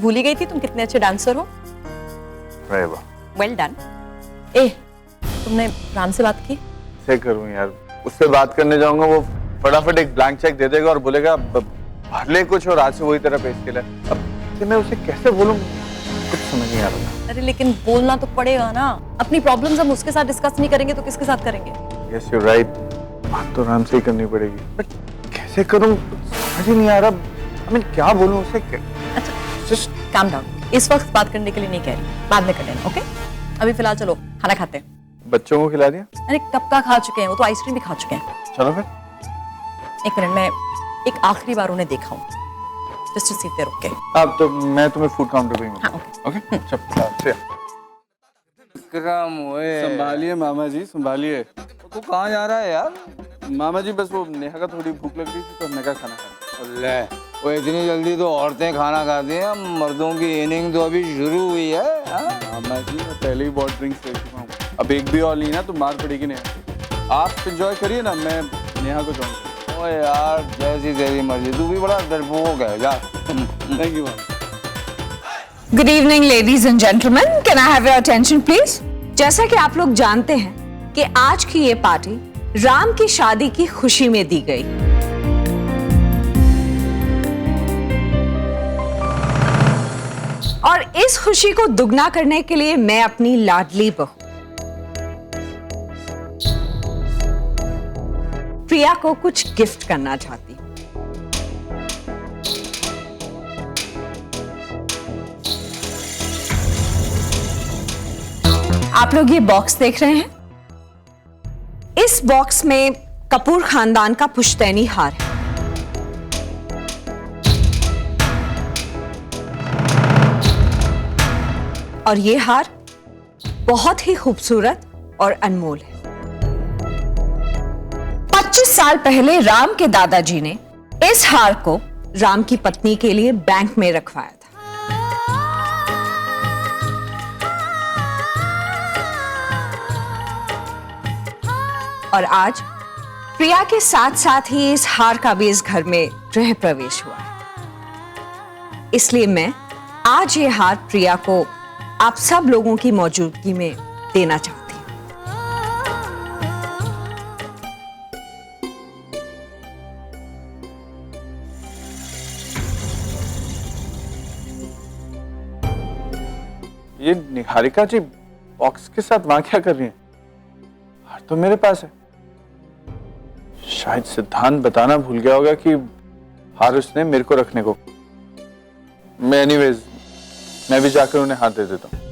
भूल ही गई थी तुम कितने अच्छे डांसर हो। Well done. ए, तुमने राम से बात की? क्या करूं यार, उससे बात करने जाऊंगा वो फटाफट एक ब्लैंक चेक दे देगा और बोलेगा भर ले कुछ और आज से वही तरह पेश के लिए। अब मैं उसे कैसे बोलूं, कुछ समझ नहीं आ रहा। अरे लेकिन बोलना तो पड़ेगा ना, अपनी प्रॉब्लम्स हम उसके साथ डिस्कस नहीं करेंगे तो किसके साथ करेंगे? यस यू राइट, बात तो राम से ही करनी पड़ेगी, बट कैसे करूं समझ ही नहीं आ रहा। मैं क्या बोलूं उसे? अच्छा जस्ट काम डाउन, इस वक्त बात करने के लिए नहीं कह रही, बाद में कर लेना। ओके अभी फिलहाल चलो खाना खाते हैं। बच्चों को खिला दिया? अरे कब का खा चुके हैं, वो तो आइसक्रीम भी खा चुके हैं। चलो फिर। एक मिनट, मैं एक आखिरी बार उन्हें देखा हूँ, just to see if they are okay. अब तो मैं तुम्हें फूड काउंटर पे ही हाँ ओके चल। संभालिए मामा जी, संभालिए। तू कहाँ जा रहा है यार? मामा जी बस वो नेहा का थोड़ी भूख लग रही थी तो हमने कहा खाना खा। ले, वो इतनी जल्दी तो औरतें खाना खाती हैं, मर्दों की इनिंग तो अभी शुरू हुई है। मामा जी मैं पहले ही बहुत ड्रिंक्स ले चुका हूँ, अब एक भी और ली ना तो मार पड़ेगी नेहा। आप एंजॉय करिए ना, मैं नेहा को जाऊँगा। ओ यार जैसी तेरी मर्जी, तू भी बड़ा डरपोक है जा। Thank you mama. Good evening ladies and gentleman, can I have your attention please? जैसा कि आप लोग जानते हैं कि आज की ये पार्टी राम की शादी की खुशी में दी गई। और इस खुशी को दुगना करने के लिए मैं अपनी लाडली बहू प्रिया को कुछ गिफ्ट करना चाहती हूं। आप लोग ये बॉक्स देख रहे हैं, इस बॉक्स में कपूर खानदान का पुश्तैनी हार है। और ये हार बहुत ही खूबसूरत और अनमोल है। 25 साल पहले राम के दादाजी ने इस हार को राम की पत्नी के लिए बैंक में रखवाया था। और आज प्रिया के साथ साथ ही इस हार का भी इस घर में गृह प्रवेश हुआ है। इसलिए मैं आज ये हार प्रिया को आप सब लोगों की मौजूदगी में देना चाहती हूं। ये निहारिका जी बॉक्स के साथ वहां क्या कर रही हैं? हार तो मेरे पास है। शायद सिद्धांत बताना भूल गया होगा कि हार उसने मेरे को रखने को। मैं एनीवेज मैं भी जाकर उन्हें हाथ दे देता हूँ।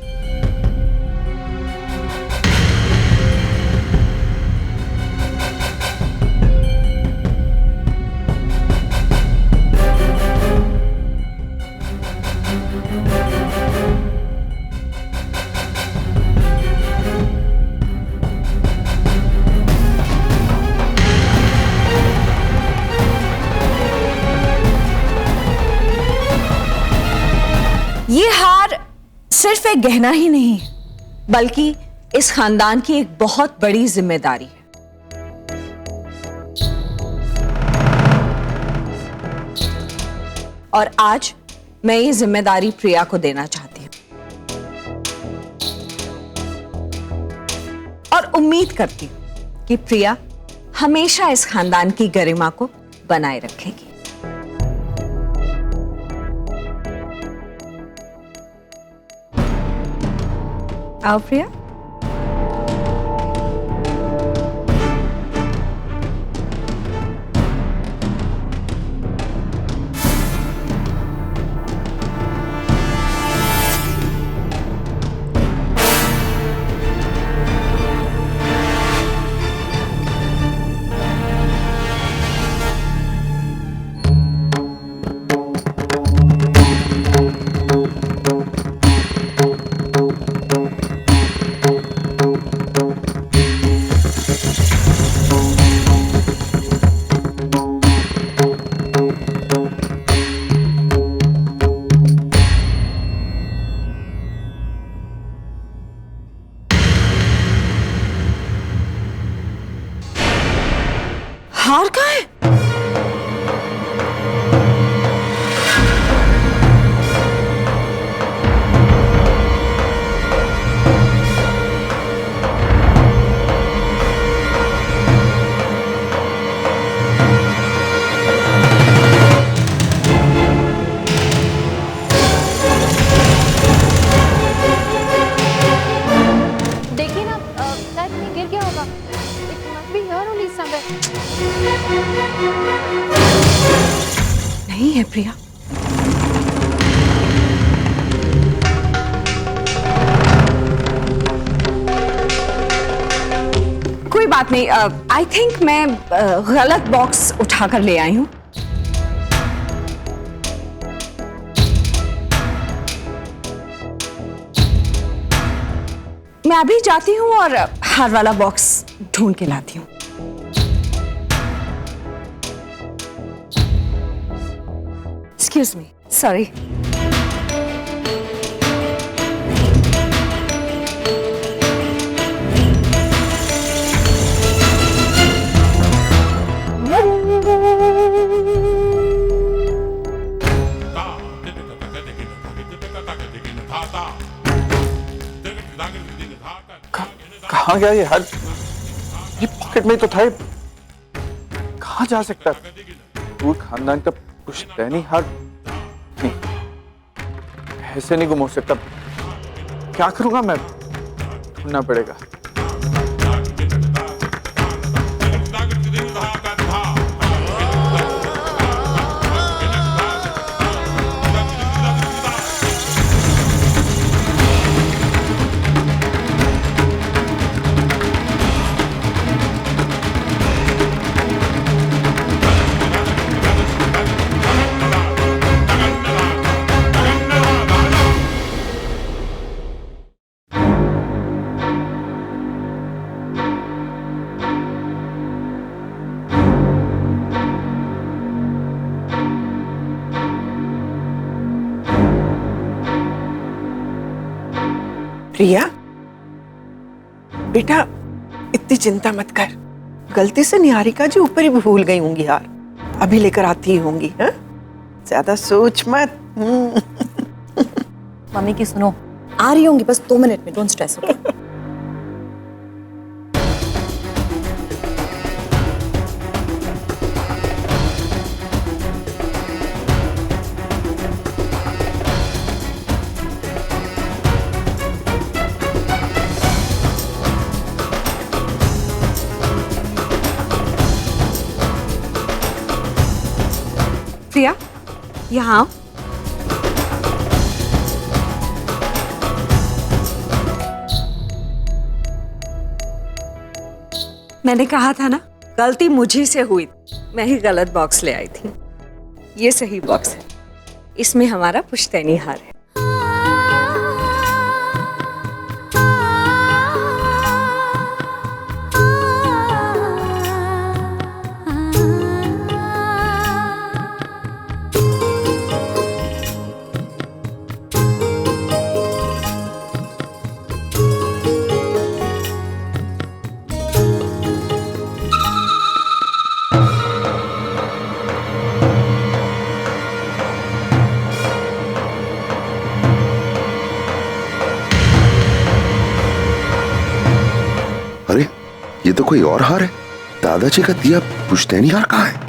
ये हार सिर्फ एक गहना ही नहीं बल्कि इस खानदान की एक बहुत बड़ी जिम्मेदारी है। और आज मैं ये जिम्मेदारी प्रिया को देना चाहती हूं और उम्मीद करती हूं कि प्रिया हमेशा इस खानदान की गरिमा को बनाए रखेगी। आओ प्रिया। हार कहाँ है? नहीं है प्रिया। कोई बात नहीं, आई थिंक मैं गलत बॉक्स उठाकर ले आई हूं। मैं अभी जाती हूँ और हार वाला बॉक्स ढूंढ के लाती हूँ। Excuse me, sorry. कहाँ गया ये हार? ये पॉकेट में तो था। कहाँ जा सकता है? पूरे खानदान का पुश्तैनी हार नहीं, ऐसे नहीं गुम हो सकता। क्या करूंगा मैं? ढूंढना पड़ेगा। प्रिया, बेटा इतनी चिंता मत कर। गलती से निहारिका जी ऊपर ही भूल गई होंगी हार, अभी लेकर आती ही होंगी। हाँ, ज्यादा सोच मत। मम्मी की सुनो, आ रही होंगी बस 2 मिनट में, डोंट स्ट्रेस। ओके? प्रिया, यहाँ आओ। मैंने कहा था ना, गलती मुझी से हुई। मैं ही गलत बॉक्स ले आई थी। ये सही बॉक्स है, इसमें हमारा पुश्तैनी हार है। अरे ये तो कोई और हार है। दादाजी का दिया पुश्तैनी हार कहाँ है?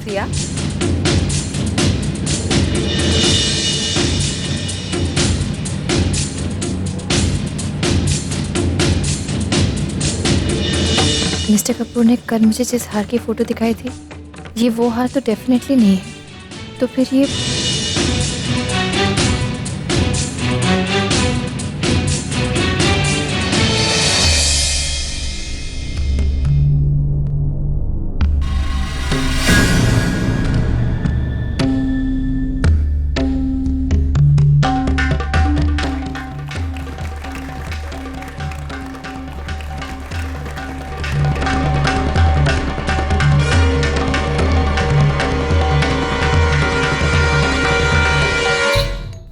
प्रिया, मिस्टर कपूर ने कल मुझे जिस हार की फोटो दिखाई थी, ये वो हार तो डेफिनेटली नहीं है। तो फिर ये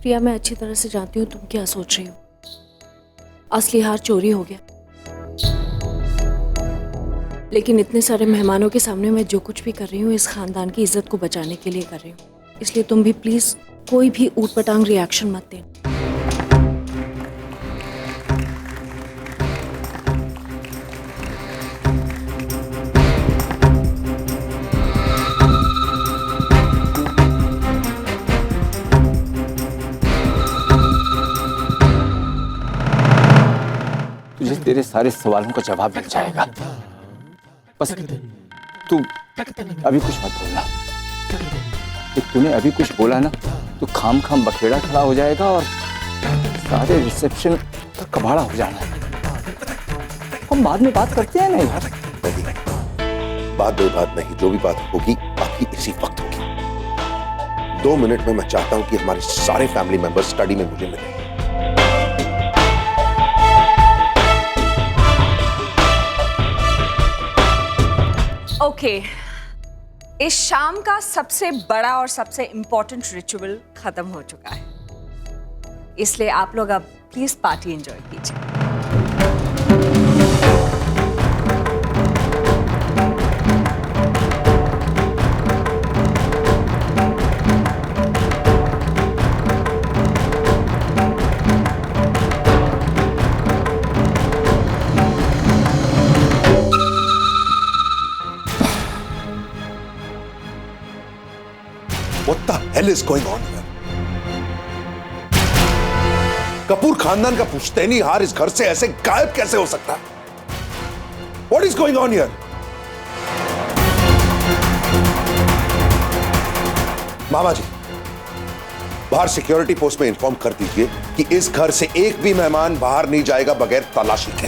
प्रिया, मैं अच्छी तरह से जानती हूँ तुम क्या सोच रही हो। असली हार चोरी हो गया, लेकिन इतने सारे मेहमानों के सामने मैं जो कुछ भी कर रही हूँ इस खानदान की इज्जत को बचाने के लिए कर रही हूँ। इसलिए तुम भी प्लीज कोई भी ऊटपटांग रिएक्शन मत देना। तुझे तेरे सारे सवालों का जवाब मिल जाएगा। बस तू अभी कुछ मत बोलना। तूने अभी कुछ बोला ना तो खाम खाम बखेड़ा खड़ा हो जाएगा और सारे रिसेप्शन का कबाड़ा हो जाना है। हम बाद में बात करते हैं ना यार। नहीं, बात नहीं, जो भी बात होगी बाकी इसी वक्त होगी। 2 मिनट में मैं चाहता हूं कि हमारे सारे फैमिली मेंबर्स स्टडी में मुझे मिले। ओके, इस शाम का सबसे बड़ा और सबसे इंपॉर्टेंट रिचुअल खत्म हो चुका है, इसलिए आप लोग अब प्लीज पार्टी एंजॉय कीजिए। What the hell is going on here? Kapoor खानदान का पुश्तैनी हार इस घर से ऐसे गायब कैसे हो सकता है? What is going on here? मामा जी, बाहर सिक्योरिटी पोस्ट में इन्फॉर्म कर दीजिए कि इस घर से एक भी मेहमान बाहर नहीं जाएगा बगैर तलाशी के।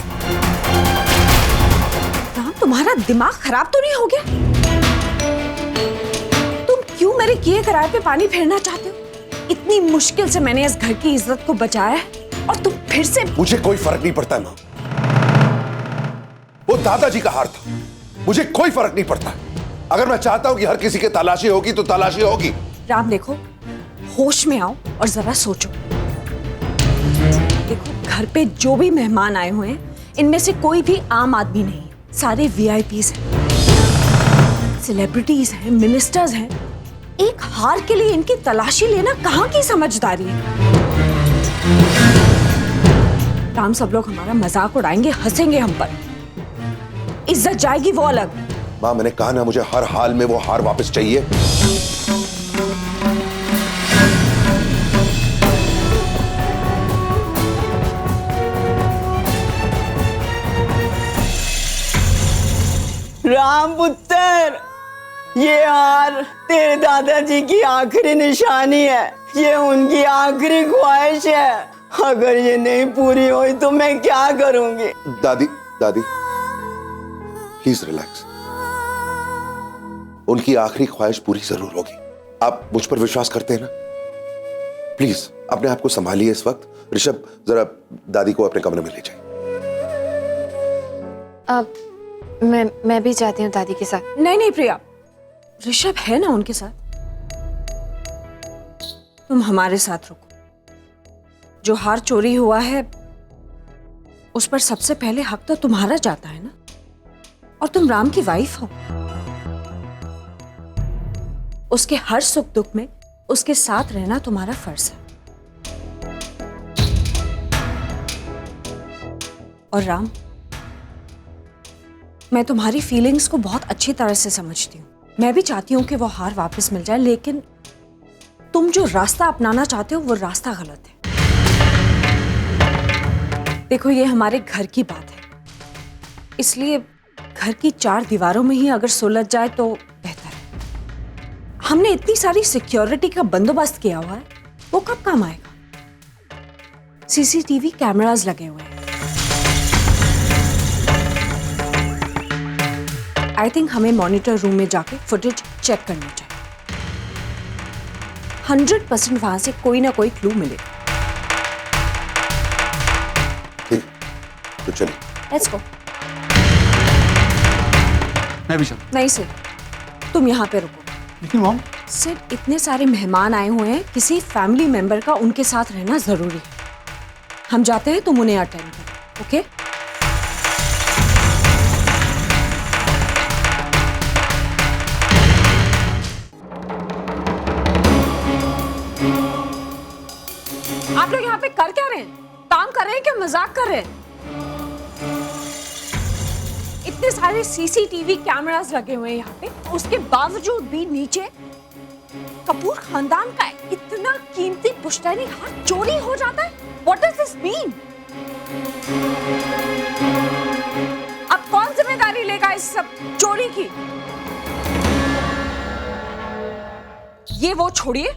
राम, तुम्हारा दिमाग खराब तो नहीं हो गया? क्यों मेरे किए कराए पे पानी फेरना चाहते हो? इतनी मुश्किल से मैंने इस घर की इज्जत को बचाया है और तुम फिर से। मुझे कोई फर्क नहीं पड़ता मां, वो दादाजी का हार था, मुझे कोई फर्क नहीं पड़ता। अगर मैं चाहता हूं कि हर किसी के तलाशी होगी तो तलाशी होगी। राम देखो, होश में आओ और जरा सोचो। देखो, घर पे जो भी मेहमान आए हुए हैं इनमें से कोई भी आम आदमी नहीं, सारे वीआईपीज हैं, सेलिब्रिटीज हैं, मिनिस्टर्स हैं। एक हार के लिए इनकी तलाशी लेना कहां की समझदारी है? राम, सब लोग हमारा मजाक उड़ाएंगे, हंसेंगे हम पर, इज्जत जाएगी वो अलग। मां, मैंने कहा ना, मुझे हर हाल में वो हार वापस चाहिए। राम पुत्र, ये हार तेरे दादाजी की आखिरी निशानी है, ये उनकी आखिरी ख्वाहिश है। अगर ये नहीं पूरी हुई तो मैं क्या करूंगी? दादी प्लीज रिलैक्स। उनकी आखिरी ख्वाहिश पूरी जरूर होगी। आप मुझ पर विश्वास करते हैं ना? प्लीज अपने आप को संभालिए इस वक्त। ऋषभ, जरा दादी को अपने कमरे में ले जाइए। अब मैं भी जाती हूँ दादी के साथ। नहीं प्रिया, ऋषभ है ना उनके साथ, तुम हमारे साथ रुको। जो हार चोरी हुआ है उस पर सबसे पहले हक तो तुम्हारा जाता है ना, और तुम राम की वाइफ हो। उसके हर सुख दुख में उसके साथ रहना तुम्हारा फर्ज है। और राम, मैं तुम्हारी फीलिंग्स को बहुत अच्छी तरह से समझती हूँ। मैं भी चाहती हूँ कि वो हार वापस मिल जाए, लेकिन तुम जो रास्ता अपनाना चाहते हो वो रास्ता गलत है। देखो, ये हमारे घर की बात है, इसलिए घर की 4 दीवारों में ही अगर सुलझ जाए तो बेहतर है। हमने इतनी सारी सिक्योरिटी का बंदोबस्त किया हुआ है, वो कब काम आएगा? सीसीटीवी कैमरास लगे हुए हैं। आई थिंक हमें मॉनिटर रूम में जाके फुटेज चेक करना चाहिए। 100% वहां से कोई ना कोई क्लू मिलेगा। तो चलिए, लेट्स गो। मैं भी चल। नहीं सर, तुम यहाँ पे रुको। लेकिन मॉम, सिर्फ इतने सारे मेहमान आए हुए हैं, किसी फैमिली मेंबर का उनके साथ रहना जरूरी है। हम जाते हैं, तुम उन्हें अटेंड करो, ओके? आप लोग यहाँ पे कर क्या रहे हैं? काम कर रहे हैं क्या मजाक कर रहे हैं? इतने सारे सीसीटीवी कैमरास लगे हुए हैं यहाँ पे, उसके बावजूद भी नीचे कपूर खानदान का इतना कीमती पुश्तैनी हार चोरी हो जाता है। What does this mean? नहीं की। ये वो छोड़िए,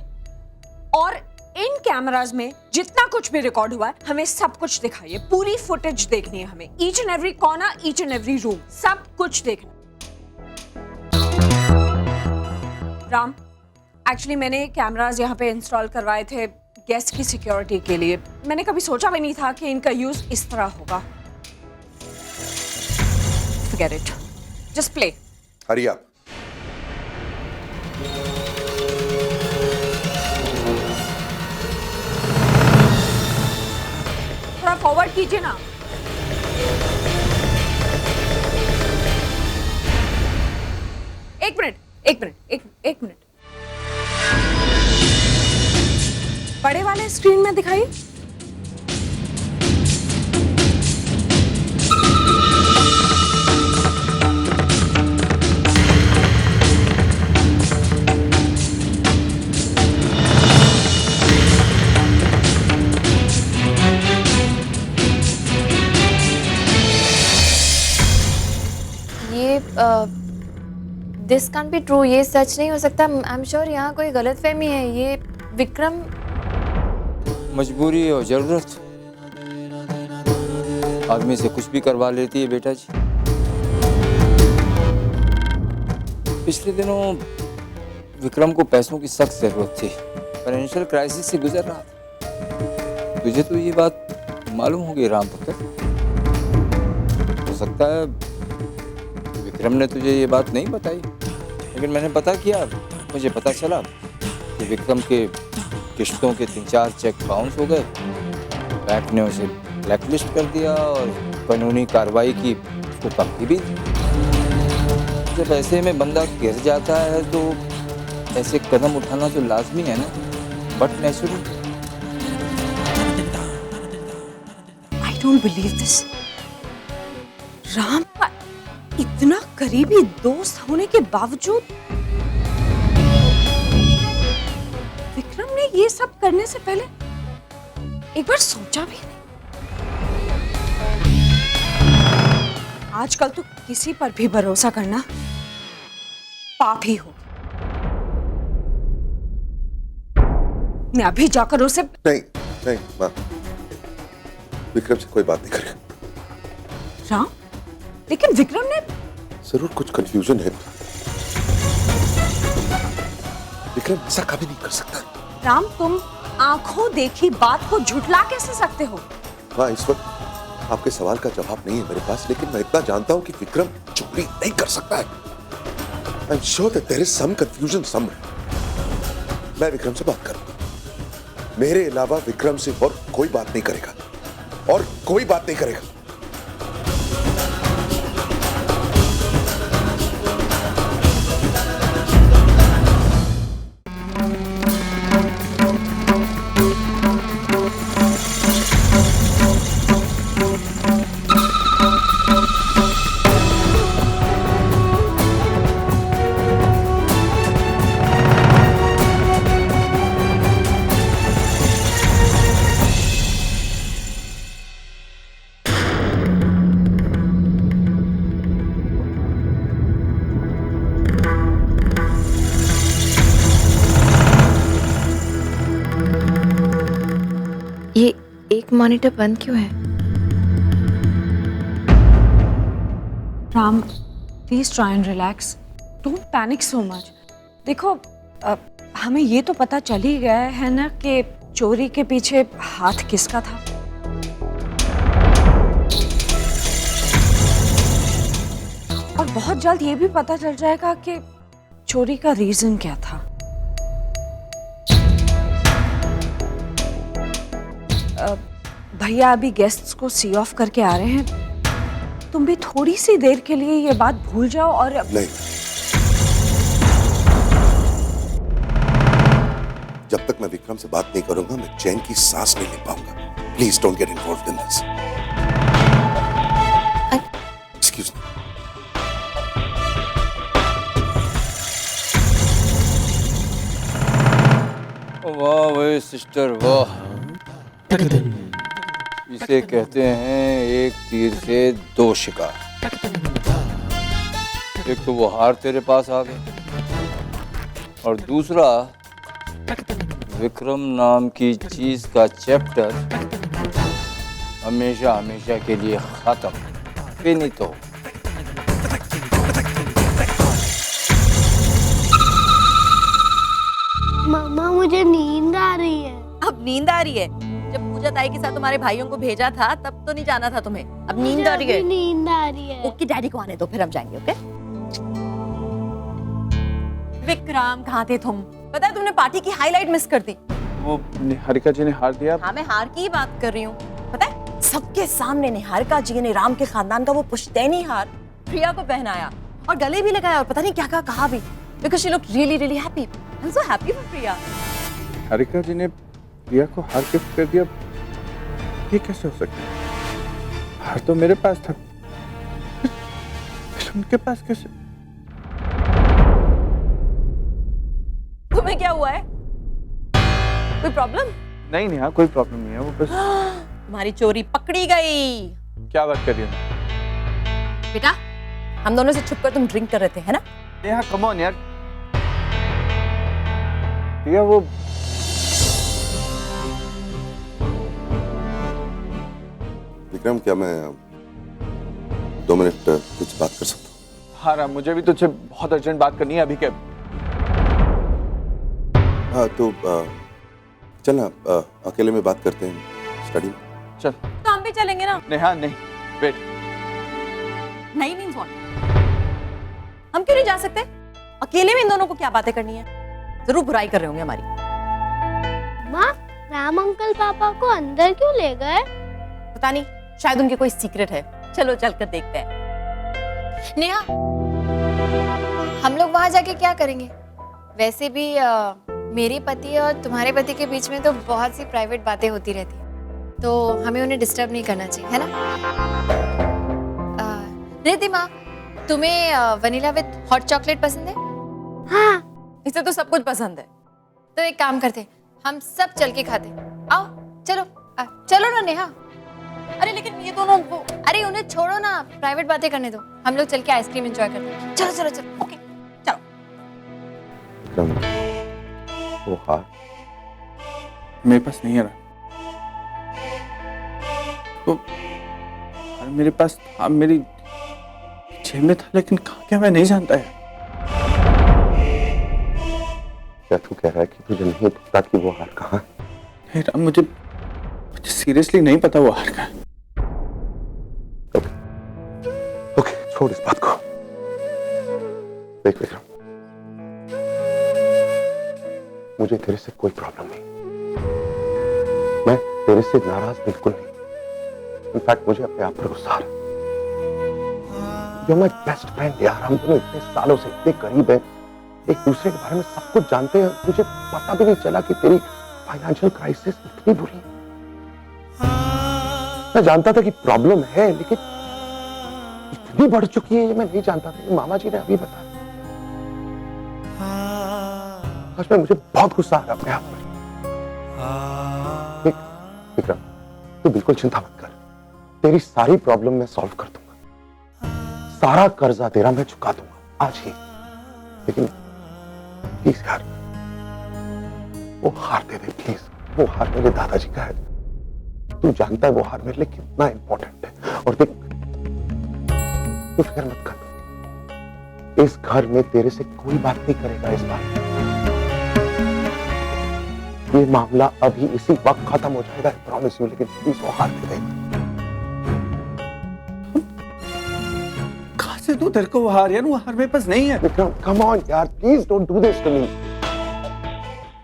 और इन कैमराज में जितना कुछ भी रिकॉर्ड हुआ है हमें सब कुछ दिखाइए। पूरी फुटेज देखनी है हमें, each and every corner, each and every room, सब कुछ देखना। राम, एक्चुअली मैंने कैमराज यहाँ पे इंस्टॉल करवाए थे गेस्ट की सिक्योरिटी के लिए। मैंने कभी सोचा भी नहीं था कि इनका यूज इस तरह होगा। Forget it. Just play. हरी आप। थोड़ा फॉरवर्ड कीजिए ना। एक मिनट। बड़े वाले स्क्रीन में दिखाइए। दिस कांट बी ट्रू, ये सच नहीं हो सकता। आई एम श्योर यहाँ कोई गलतफहमी है। ये विक्रम मजबूरी और जरूरत आदमी से कुछ भी करवा लेती है बेटा जी। पिछले दिनों विक्रम को पैसों की सख्त जरूरत थी, फाइनेंशियल क्राइसिस से गुजर रहा था। तुझे तो ये बात मालूम होगी राम पुत्र। हो सकता है विक्रम ने तुझे ये बात नहीं बताई, लेकिन मैंने पता किया, मुझे पता चला कि विक्रम के किश्तों के 3-4 चेक बाउंस हो गए। बैंक ने उसे ब्लैकलिस्ट कर दिया और कानूनी कार्रवाई की उसको धमकी भी दी। जब ऐसे में बंदा गिर जाता है तो ऐसे कदम उठाना तो लाजमी है ना, but natural. I don't believe this. Ram का इतना करीबी दोस्त होने के बावजूद विक्रम ने ये सब करने से पहले एक बार सोचा भी नहीं। आजकल तो किसी पर भी भरोसा करना पाप ही हो। मैं अभी जाकर उसे नहीं माँ, विक्रम से कोई बात नहीं करेगा। राम, लेकिन विक्रम ने जरूर कुछ कंफ्यूजन है। विक्रम ऐसा कभी नहीं कर सकता। राम, तुम आंखों देखी बात को झुठला कैसे सकते हो? हाँ, इस वक्त आपके सवाल का जवाब नहीं है मेरे पास, लेकिन मैं इतना जानता हूं कि विक्रम चोरी नहीं कर सकता है। I am sure that there is some confusion somewhere. मैं विक्रम से बात करूंगा। मेरे अलावा विक्रम से और कोई बात नहीं करेगा, और कोई बात नहीं करेगा। ये एक मॉनिटर बंद क्यों है? Ram, please try and relax, don't panic so much. देखो, हमें ये तो पता चल ही गया है ना कि चोरी के पीछे हाथ किसका था। और बहुत जल्द ये भी पता चल जाएगा कि चोरी का रीजन क्या था। भैया अभी गेस्ट्स को सी ऑफ करके आ रहे हैं। तुम भी थोड़ी सी देर के लिए ये बात भूल जाओ और नहीं, जब तक मैं विक्रम से बात नहीं करूंगा मैं चैन की सांस नहीं ले पाऊंगा। Please don't get involved in this. Excuse me. वाह भाई सिस्टर, वाह। इसे कहते हैं एक तीर से 2 शिकार। एक तो वो हार तेरे पास आ गए और दूसरा विक्रम नाम की चीज का चैप्टर हमेशा हमेशा के लिए खत्म। फिनितो। मम्मा मुझे नींद आ रही है। अब नींद आ रही है? जब पूजा ताई के साथ तुम्हारे भाइयों को भेजा था तब तो नहीं जाना था तुम्हें। अब नींद आ रही है? नींद आ रही है। ओके, डैडी को आने दो, फिर हम जाएंगे। ओके विक्रम, कहाँ थे तुम? पता है तुमने पार्टी की हाईलाइट मिस कर दी। वो निहारिका जी ने हार दिया। हाँ, मैं हार की ही बात कर रही हूँ। पता है सबके सामने निहारिका जी ने राम के खानदान का वो पुश्तैनी हार प्रिया को पहनाया और गले भी लगाया और पता नहीं क्या क्या कहा भी, because she looked really really happy. I am so happy for Priya. Niharika ji ने प्रिया को हार गिफ्ट कर दिया, ये कैसे हो सकता है? हार तो मेरे पास था, फिर उनके पास कैसे? तुम्हें क्या हुआ है? कोई प्रॉब्लम? नहीं नेहा, कोई प्रॉब्लम नहीं है, वो बस तुम्हारी चोरी पकड़ी गई। क्या बात कर रही हो? बेटा, हम दोनों से छुपकर तुम ड्रिंक कर रहे थे, है ना? नेहा कम ऑन यार। प्रिया वो विक्रम, क्या मैं 2 मिनट कुछ बात कर सकता हूँ? हाँ राम, मुझे भी तुझसे बहुत अर्जेंट बात करनी है अभी के। हाँ तो चल ना, अकेले में बात करते हैं स्टडी में। चल। तो हम भी चलेंगे ना? नेहा नहीं, वेट। नहीं मीन्स व्हाट? हम क्यों नहीं जा सकते? अकेले में इन दोनों को क्या बातें करनी है? जरूर बुराई कर रहे होंगे हमारी। माँ, राम अंकल पापा को अंदर क्यों ले गए? पता नहीं, शायद उनके कोई सीक्रेट है। चलो चलकर देखते हैं। नेहा, हम लोग वहां जाके क्या करेंगे? वैसे भी मेरे पति और तुम्हारे पति के बीच में तो बहुत सी प्राइवेट बातें होती रहती हैं, तो हमें उन्हें डिस्टर्ब नहीं करना चाहिए, है ना? रिद्धिमा, तुम्हें वनीला विद हॉट चॉकलेट पसंद है? हाँ। इसे तो सब कुछ पसंद है। तो एक काम करते, हम सब चल के खाते। आओ चलो, चलो ना नेहा। अरे लेकिन ये दोनों को, अरे उन्हें छोड़ो ना, प्राइवेट बातें करने दो। हम लोग चल के आइसक्रीम एंजॉय करते हैं। चलो चलो चलो। ओके चलो। विक्रम, वो हार मेरे पास नहीं है ना, तो मेरे पास था, मेरी जेब में था, लेकिन कहाँ क्या मैं नहीं जानता है। क्या तू कह रहा है कि तुझे नहीं पता कि वो हार कहाँ है? नहीं राम, मुझे सीरियसली नहीं पता वो हार का है। ओके, छोड़ इस बात को। देख विक्रम, मुझे तेरे से कोई प्रॉब्लम नहीं, मैं तेरे से नाराज बिल्कुल नहीं। इनफैक्ट मुझे अपने आप पर गुस्सा आ रहा है। You're my best friend यार, हम दोनों इतने सालों से इतने करीब हैं, एक दूसरे के बारे में सब कुछ जानते हैं। मुझे पता भी नहीं चला कि तेरी फाइनेंशियल क्राइसिस इतनी बुरी है। मैं जानता था कि प्रॉब्लम है, लेकिन इतनी बढ़ चुकी है ये मैं नहीं जानता था। मामा जी ने अभी बताया। आज में मुझे बहुत गुस्सा आ रहा है अपने आप पर। विक्रम, तू बिल्कुल चिंता मत कर, तेरी सारी प्रॉब्लम मैं सॉल्व कर दूंगा। सारा कर्जा तेरा मैं चुका दूंगा आज ही। लेकिन प्लीज यार, वो हार दे दे प्लीज। वो हार मेरे दादाजी का है। तू जानता है वो हार मेरे लिए कितना इंपॉर्टेंट है। और देख, तू फिक्र मत कर, इस घर में तेरे से कोई बात नहीं करेगा इस बार। ये मामला अभी इसी वक्त खत्म हो जाएगा, प्रॉमिस यू। लेकिन प्लीज वो हार दे दे। कहां से तू तेरे को वो हार? यार वो हार मेरे पास नहीं है। विक्रम, कम ऑन यार, please don't do this to me.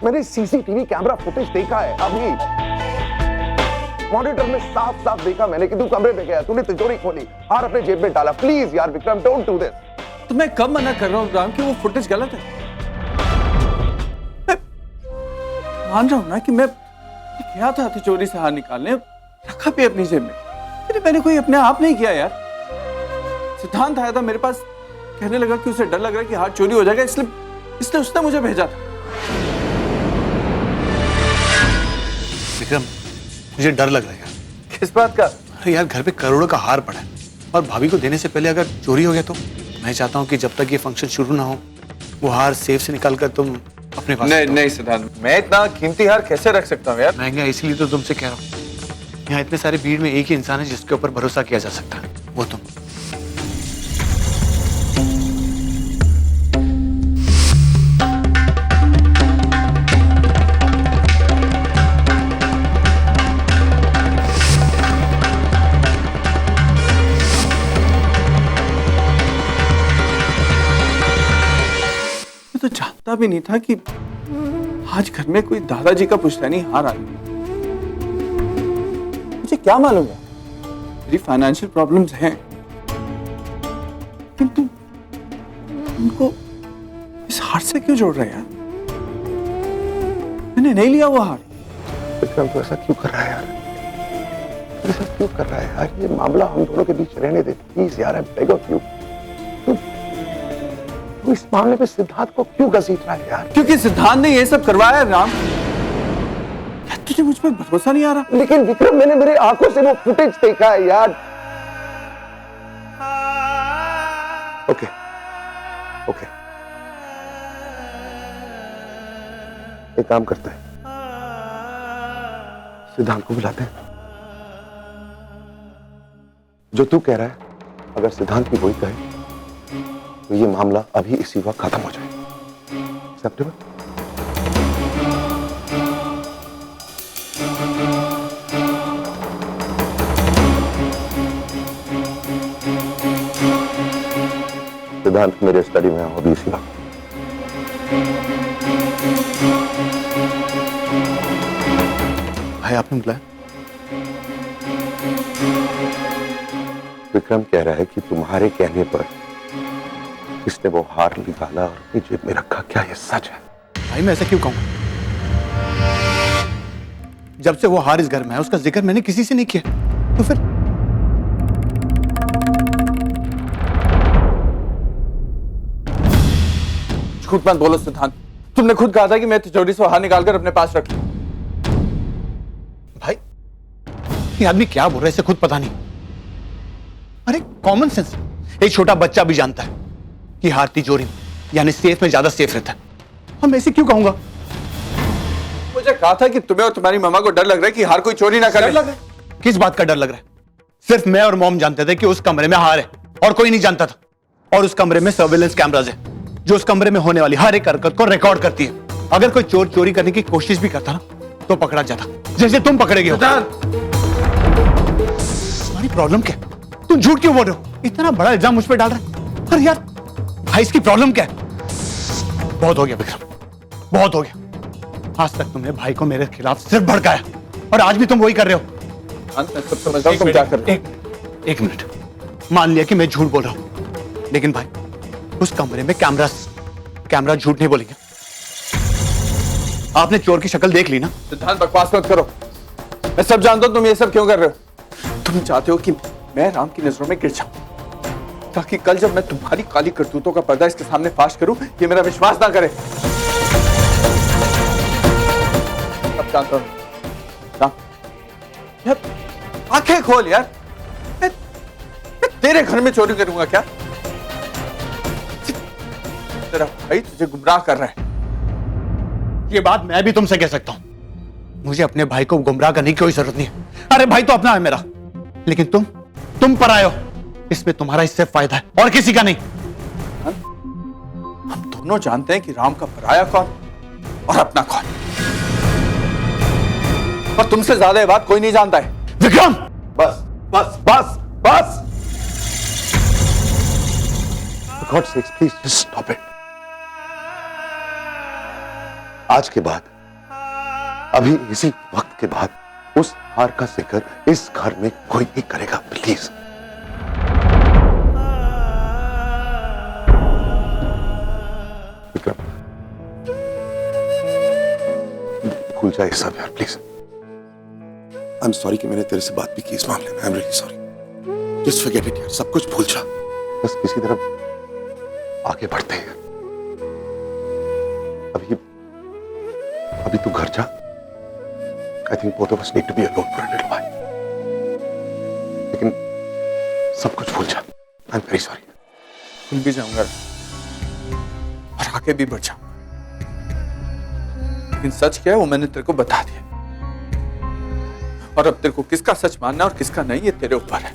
मैंने सीसीटीवी कैमरा फुटेज देखा है अभी। मॉनिटर में साफ साफ देखा मैंने कि तू कमरे में गया, तूने तिजोरी खोली, हार अपने जेब में डाला। प्लीज यार विक्रम, डोंट डू दिस। तो मैं कब मना कर रहा हूँ राम कि वो फुटेज गलत है? मैं मान रहा हूं ना कि मैं गया था तिजोरी से हार निकालने, रखा भी अपनी जेब में, लेकिन मैंने कोई अपने आप नहीं किया यार। सिद्धांत आया था मेरे पास, कहने लगा कि उसे डर लग रहा है कि हार चोरी हो जाएगा, इसलिए उसने मुझे भेजा था। विक्रम, मुझे डर लग रहा है यार। किस बात का? अरे यार, घर पे करोड़ों का हार पड़ा है और भाभी को देने से पहले अगर चोरी हो गया तो? मैं चाहता हूँ कि जब तक ये फंक्शन शुरू ना हो वो हार सेफ से निकाल कर तुम अपने पास नहीं नहीं सिद्धांत, मैं इतना कीमती हार कैसे रख सकता हूँ यार? महंगा इसलिए तो तुमसे कह रहा हूँ। यहाँ इतने सारे भीड़ में एक ही इंसान है जिसके ऊपर भरोसा किया जा सकता है, वो तुम। मैं तो जानता भी नहीं था कि आज घर में कोई दादाजी का पुश्तैनी हार आ गया। मुझे क्या मालूम है, मेरी फाइनेंशियल प्रॉब्लम्स हैं, किंतु उनको इस हार से क्यों जोड़ रहे हैं यार? मैंने नहीं लिया वो हार। विक्रम तो ऐसा क्यों कर रहा है यार? ऐसा क्यों कर रहा है यार? ये मामला हम दोनों के बीच रहने दे प्लीज यार, आई बेग ऑफ यू। तू इस मामले में सिद्धार्थ को क्यों घसीट रहा है यार? क्योंकि सिद्धांत ने ये सब करवाया राम। यार तुझे मुझ पर भरोसा नहीं आ रहा? लेकिन विक्रम, मैंने मेरी आंखों से वो फुटेज देखा है यार। ओके ओके, एक काम करते हैं, सिद्धांत को बुलाते हैं। जो तू कह रहा है, अगर सिद्धांत की वही कहे तो ये मामला अभी इसी वक्त खत्म हो जाए। एक्सेप्टेबल? सिद्धांत मेरे स्टडी में हो अभी इसी वक्त। भाई आपने बुलाया? विक्रम कह रहा है कि तुम्हारे कहने पर इसने वो हार निकाला और अपनी जेब में रखा। क्या ये सच है? भाई मैं ऐसा क्यों कहूंगा? जब से वो हार इस घर में है उसका जिक्र मैंने किसी से नहीं किया, तो फिर झूठ मत बोलो सिद्धांत, तुमने खुद कहा था कि मैं तिजोरी से हार निकालकर अपने पास रख लूं। भाई ये आदमी क्या बोल रहा है इसे खुद पता नहीं। अरे कॉमन सेंस, एक छोटा बच्चा भी जानता है कि हार तिजोरी में यानी सेफ में ज्यादा सेफ रहता है। हम ऐसे क्यों कहूंगा? मुझे कहा था कि तुम्हें और तुम्हारी मामा को डर लग रहा है कि हार कोई चोरी ना करे। किस बात का डर लग रहा है? सिर्फ मैं और मॉम जानते थे कि उस कमरे में हार है और कोई नहीं जानता था। और उस कमरे में सर्विलेंस कैमराज है जो उस कमरे में होने वाली हर एक हरकत को रिकॉर्ड करती है। अगर कोई चोर चोरी करने की कोशिश भी करता ना तो पकड़ा जाता, जैसे तुम पकड़े गए हो। तुम्हारी प्रॉब्लम क्या है? तुम झूठ क्यों बोल रहे हो? इतना बड़ा इल्जाम मुझ पे डाल रहे हैं। अरे यार भाई इसकी प्रॉब्लम क्या है? बहुत हो गया विक्रम, बहुत हो गया। आज तक तुमने भाई को मेरे खिलाफ सिर्फ भड़काया और आज भी तुम वही कर रहे हो। मैं सब समझता हूं तुम क्या कर रहे हो। एक मिनट, मान लिया कि मैं झूठ बोल रहा हूं, लेकिन भाई उस कमरे में कैमरा झूठ नहीं बोलेंगे। आपने चोर की शक्ल देख ली ना? सिद्धांत बकवास मत करो, मैं सब जानता हूं तुम ये सब क्यों कर रहे हो। तुम चाहते हो कि मैं राम की नजरों में गिर जाऊं ताकि कल जब मैं तुम्हारी काली करतूतों का पर्दा इसके सामने फाश करूं ये मेरा विश्वास ना करे। अब जानता हूं राम, यार आंखें खोल यार, मैं तेरे घर में चोरी करूंगा क्या? तेरा भाई तुझे गुमराह कर रहा है। ये बात मैं भी तुमसे कह सकता हूं। मुझे अपने भाई को गुमराह करने की कोई जरूरत नहीं है। अरे भाई तो अपना है मेरा, लेकिन तुम पराये हो। इसमें तुम्हारा इससे फायदा है और किसी का नहीं। हम दोनों जानते हैं कि राम का पराया कौन और अपना कौन, पर तुमसे ज्यादा ये बात कोई नहीं जानता है। विक्रम बस बस बस बस, For God's sakes, please just stop it. आज के बाद, अभी इसी वक्त के बाद उस हार का जिक्र इस घर में कोई नहीं करेगा, प्लीज। विक्रम, भूल जाए सब यार, प्लीज। आई एम सॉरी कि मैंने तेरे से बात भी की इस मामले में। I am really sorry. Just forget it यार, सब कुछ भूल जा। बस किसी तरह आगे बढ़ते हैं। अभी तू घर जा। I think both of us need to be alone for a little while. लेकिन सब कुछ भूल जा। I am very sorry. भूल भी जाऊंगा और आगे भी बढ़ जाऊंगा, लेकिन सच क्या है वो मैंने तेरे को बता दिया, और अब तेरे को किसका सच मानना और किसका नहीं ये तेरे ऊपर है।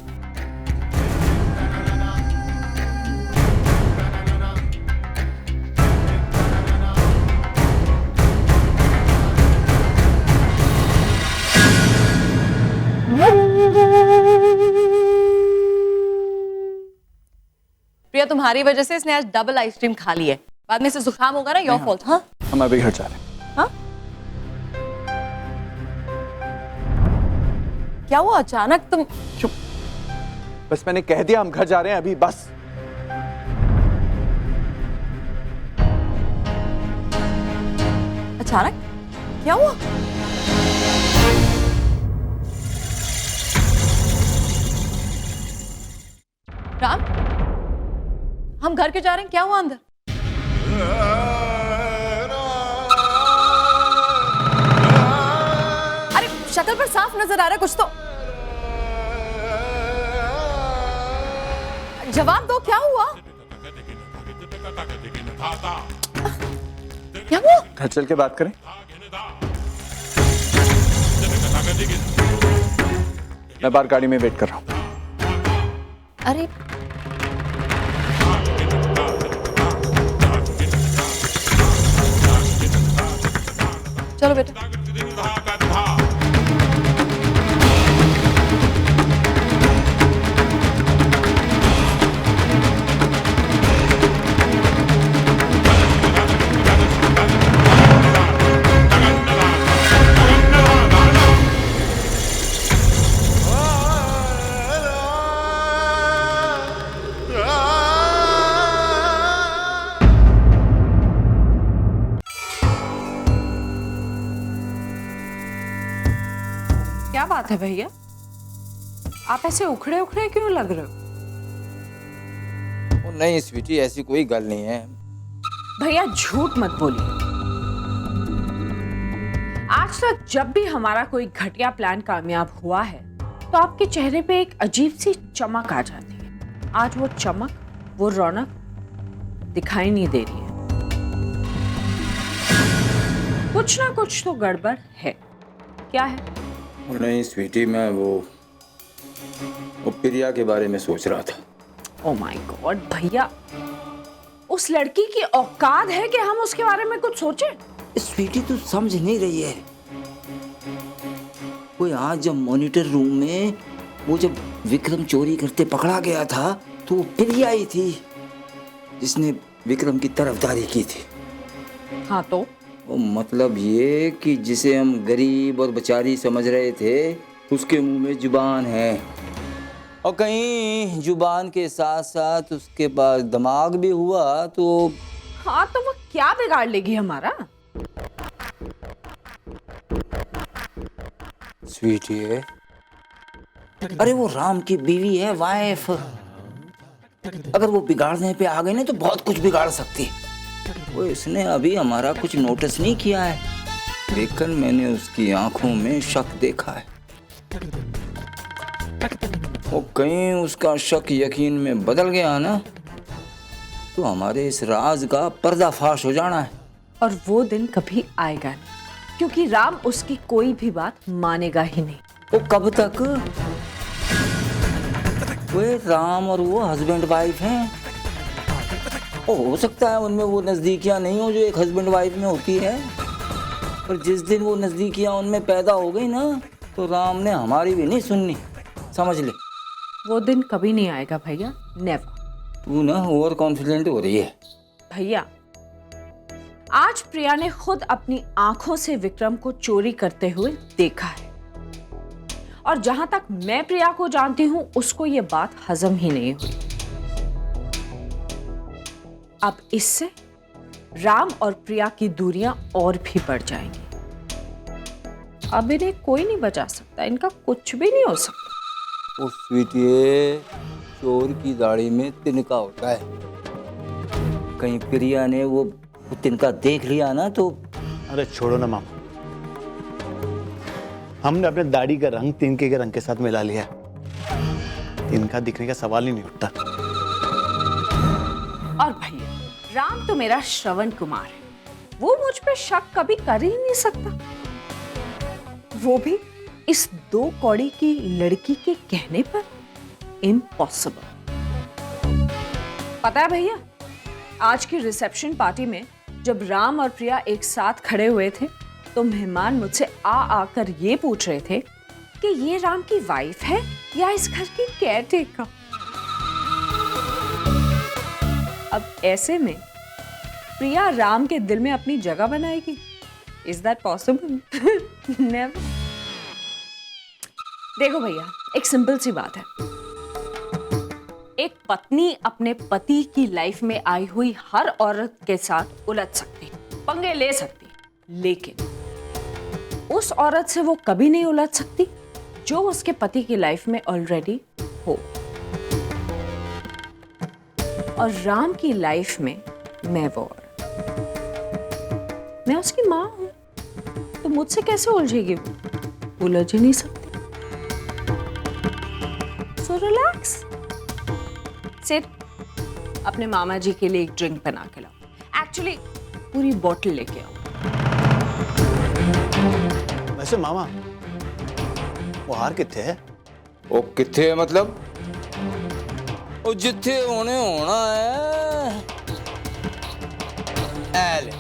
प्रिया, तुम्हारी वजह से इसने आज डबल आइसक्रीम खा ली है, बाद में इसे जुकाम होगा ना, योर फॉल्ट। हाँ हम अभी घर जा रहे हैं। हाँ, क्या हुआ अचानक तुम? चुप, बस मैंने कह दिया हम घर जा रहे हैं अभी, बस। अचानक क्या हुआ? राम, हम घर के जा रहे हैं, क्या हुआ अंदर? अरे शक्ल पर साफ नजर आ रहा है कुछ तो, जवाब दो, क्या हुआ? क्या हुआ? घर चल के बात करें। मैं बाहर गाड़ी में वेट कर रहा हूं। अरे चलो बेटा। क्या बात है भैया, आप ऐसे उखड़े उखड़े क्यों लग रहे हो? नहीं स्वीटी, ऐसी कोई गल नहीं है। भैया झूठ मत बोलिए। आज तक जब भी हमारा कोई घटिया प्लान कामयाब हुआ है तो आपके चेहरे पे एक अजीब सी चमक आ जाती है। आज वो चमक, वो रौनक दिखाई नहीं दे रही है। कुछ ना कुछ तो गड़बड़ है। क्या है? नहीं स्वीटी, मैं वो प्रिया के बारे में सोच रहा था। ओह माय गॉड भैया, उस लड़की की औकात है कि हम उसके बारे में कुछ सोचें? स्वीटी तू समझ नहीं रही है। वो आज जब मॉनिटर रूम में वो जब विक्रम चोरी करते पकड़ा गया था तो वो प्रिया ही थी जिसने विक्रम की तरफदारी की थी। हाँ तो वो मतलब ये कि जिसे हम गरीब और बेचारी समझ रहे थे उसके मुंह में जुबान है, और कहीं जुबान के साथ साथ उसके पास दिमाग भी हुआ तो। हाँ तो वो क्या बिगाड़ लेगी हमारा? स्वीटी है, अरे वो राम की बीवी है, वाइफ। अगर वो बिगाड़ने पे आ गई ना तो बहुत कुछ बिगाड़ सकती है। वो इसने अभी हमारा कुछ नोटिस नहीं किया है, लेकिन मैंने उसकी आंखों में शक देखा है। वो कहीं उसका शक यकीन में बदल गया ना तो हमारे इस राज का पर्दाफाश हो जाना है। और वो दिन कभी आएगा नहीं, क्योंकि राम उसकी कोई भी बात मानेगा ही नहीं। वो कब तक? वो राम और वो हस्बैंड वाइफ हैं। हो सकता है उनमें वो नज़दीकियाँ नहीं हो जो एक हस्बैंड वाइफ में होती है, पर जिस दिन वो नज़दीकियाँ उनमें पैदा हो गई ना तो राम ने हमारी भी नहीं सुननी, समझ ले। वो दिन कभी नहीं आएगा भैया, नेवर। तू ना ओवर कॉन्फिडेंट हो रही है। भैया आज प्रिया ने खुद अपनी आंखों से विक्रम को चोरी करते हुए देखा है, और जहां तक मैं प्रिया को जानती हूं उसको ये बात हजम ही नहीं हुई। अब इससे राम और प्रिया की दूरियां और भी बढ़ जाएंगी। अब इन्हें कोई नहीं बचा सकता, इनका कुछ भी नहीं हो सकता। वो स्वीटी, चोर की दाढ़ी में तिनका होता है। कहीं प्रिया ने वो तिनका देख लिया ना तो। अरे छोड़ो ना मामा, हमने अपने दाढ़ी का रंग तिनके के रंग के साथ मिला लिया है। तिनका दिखने का सवाल ही नहीं उठता। और भैया राम तो मेरा श्रवण कुमार है, वो मुझ पे शक कभी कर ही नहीं सकता, वो भी इस 2 कौड़ी की लड़की के कहने पर। इम्पॉसिबल। पता है भैया, आज की रिसेप्शन पार्टी में जब राम और प्रिया एक साथ खड़े हुए थे तो मेहमान मुझसे आकर ये पूछ रहे थे कि ये राम की वाइफ है या इस घर की केयरटेकर। अब ऐसे में प्रिया राम के दिल में अपनी जगह बनाएगी? Is that possible? नेवर। देखो भैया, एक सिंपल सी बात है, एक पत्नी अपने पति की लाइफ में आई हुई हर औरत के साथ उलझ सकती, पंगे ले सकती, लेकिन उस औरत से वो कभी नहीं उलझ सकती जो उसके पति की लाइफ में ऑलरेडी हो। और राम की लाइफ में मैं वो औरत, मैं उसकी मां हूं, तो मुझसे कैसे उलझेगी वो? उलझ ही नहीं सकती। सो रिलैक्स, सिर्फ अपने मामा जी के लिए एक ड्रिंक बना के लाओ, एक्चुअली पूरी बोतल लेके आओ। वैसे मामा, वो हार कितने है? वो किथे है मतलब? वो जिथे होने होना है। ले।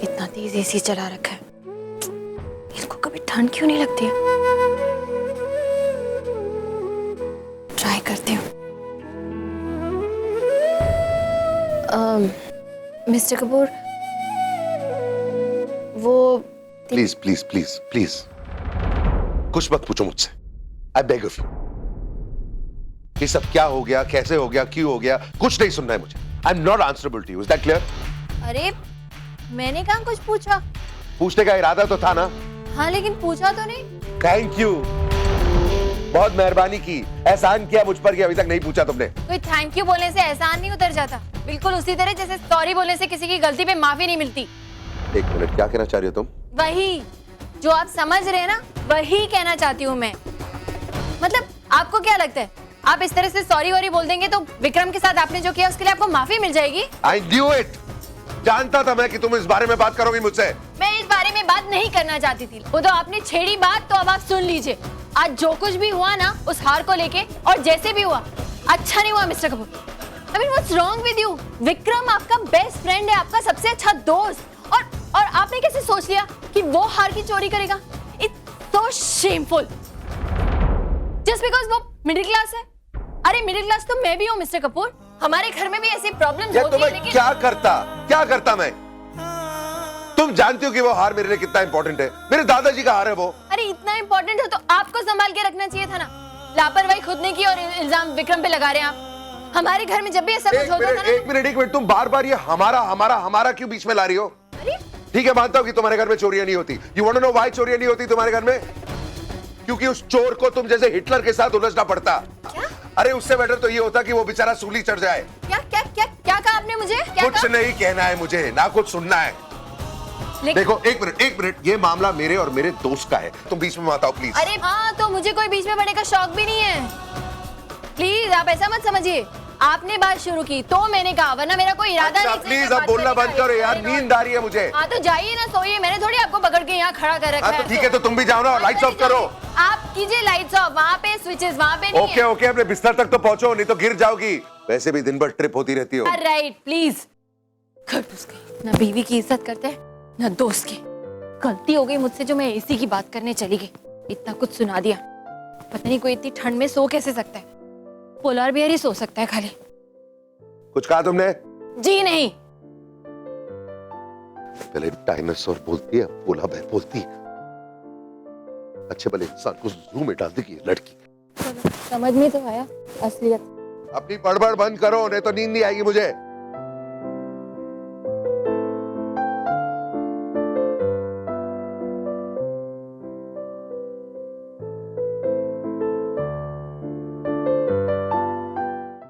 इतना तेज एसी चला रखा है, इनको कभी ठंड क्यों नहीं लगती है? ट्राई करती हूँ। मिस्टर कपूर, वो प्लीज प्लीज प्लीज प्लीज कुछ मत पूछो मुझसे। I beg of you. ये सब क्या हो गया, कैसे हो गया, क्यों हो गया, कुछ नहीं सुनना है मुझे। I am not answerable to you. Is that clear? अरे मैंने कहाँ कुछ पूछा? पूछने का इरादा तो था ना? हाँ, लेकिन पूछा तो नहीं। थैंक यू, बहुत मेहरबानी की, एहसान किया मुझ पर कि अभी तक नहीं पूछा तुमने। कोई थैंक यू बोलने से एहसान नहीं उतर जाता, बिल्कुल उसी तरह जैसे सॉरी बोलने से किसी की गलती पे माफी नहीं मिलती। एक मिनट, क्या कहना चाह रही हो तुम? वही जो आप समझ रहे हैं ना, वही कहना चाहती हूँ मैं। मतलब आपको क्या लगता है, आप इस तरह से सॉरी वॉरी बोल देंगे तो विक्रम के साथ आपने जो किया उसके लिए आपको माफी मिल जाएगी? I knew it. जानता था मैं कि तुम इस बारे में बात करोगी मुझसे। मैं इस बारे में बात नहीं करना चाहती थी, वो तो आपने छेड़ी बात, तो अब आप सुन लीजिए। आज जो कुछ भी हुआ ना उस हार को लेके, और जैसे भी हुआ, अच्छा नहीं हुआ mister Kapoor. I mean, what's wrong with you? Vikram आपका बेस्ट फ्रेंड है, आपका सबसे अच्छा दोस्त, और आपने कैसे सोच लिया कि वो हार की चोरी करेगा? It's so shameful. Just because वो मिडिल क्लास है। अरे मिडिल क्लास तो मैं भी हूँ मिस्टर कपूर, हमारे घर में भी ऐसी प्रॉब्लम्स होती है, लेकिन क्या करता मैं? तुम जानती हो कि वो हार मेरे लिए कितना इंपॉर्टेंट है। मेरे दादाजी का हार है वो। अरे इतना इंपॉर्टेंट है तो आपको संभाल के रखना चाहिए था ना। लापरवाही खुद ने की और इल्जाम विक्रम पे लगा रहे हैं आप। हमारे घर में जब भी ऐसा कुछ होता था ना। एक मिनट, तुम बार बार ये हमारा हमारा हमारा क्यों बीच में ला रही हो? ठीक है, मानता हूँ कि तुम्हारे घर में चोरियां नहीं होती। You want to know why चोरियां नहीं होती तुम्हारे घर में? क्योंकि उस चोर को तुम जैसे हिटलर के साथ उलझना पड़ता। क्या? अरे उससे बेटर तो ये होता कि वो बेचारा सूली चढ़ जाए। क्या क्या क्या क्या कहा आपने मुझे? कुछ नहीं कहना है मुझे, ना कुछ सुनना है। देखो एक मिनट, ये मामला मेरे और मेरे दोस्त का है, तुम बीच में मत आओ प्लीज। अरे हाँ, तो मुझे कोई बीच में पड़ने का शौक भी नहीं है। प्लीज आप ऐसा मत समझिए, आपने बात शुरू की तो मैंने कहा, वरना मेरा कोई इरादा नहीं। प्लीज अब बोलना बंद करो यार, नींद आ रही है मुझे। हाँ तो जाइए ना, सोइए, मैंने थोड़ी आपको पकड़ के यहाँ खड़ा कर रखा है। तो ठीक है, तो तुम भी जाओ ना, लाइट्स ऑफ करो। आप कीजिए लाइट्स ऑफ, वहाँ पे स्विचेस वहाँ पे नहीं है। ओके, अपने बिस्तर तक तो पहुंचो, नहीं तो गिर जाओगी। वैसे भी दिन भर ट्रिप होती रहती हो। Right, please. ना बीवी की इज्जत करते हैं ना दोस्त की। गलती हो गई मुझसे जो मैं एसी की बात करने चली गई, इतना कुछ सुना दिया। पता नहीं कोई इतनी ठंड में सो कैसे सकता है, पोलार बियर ही सो सकता है खाली। कुछ कहा तुमने? जी नहीं। पहले डायनासोर बोलती है, पोला बेर बोलती है। अच्छे भले इंसान को जू में डाल देगी लड़की। समझ में तो आया असलियत। अपनी बड़बड़ बंद करो, नहीं तो नींद नहीं आएगी मुझे।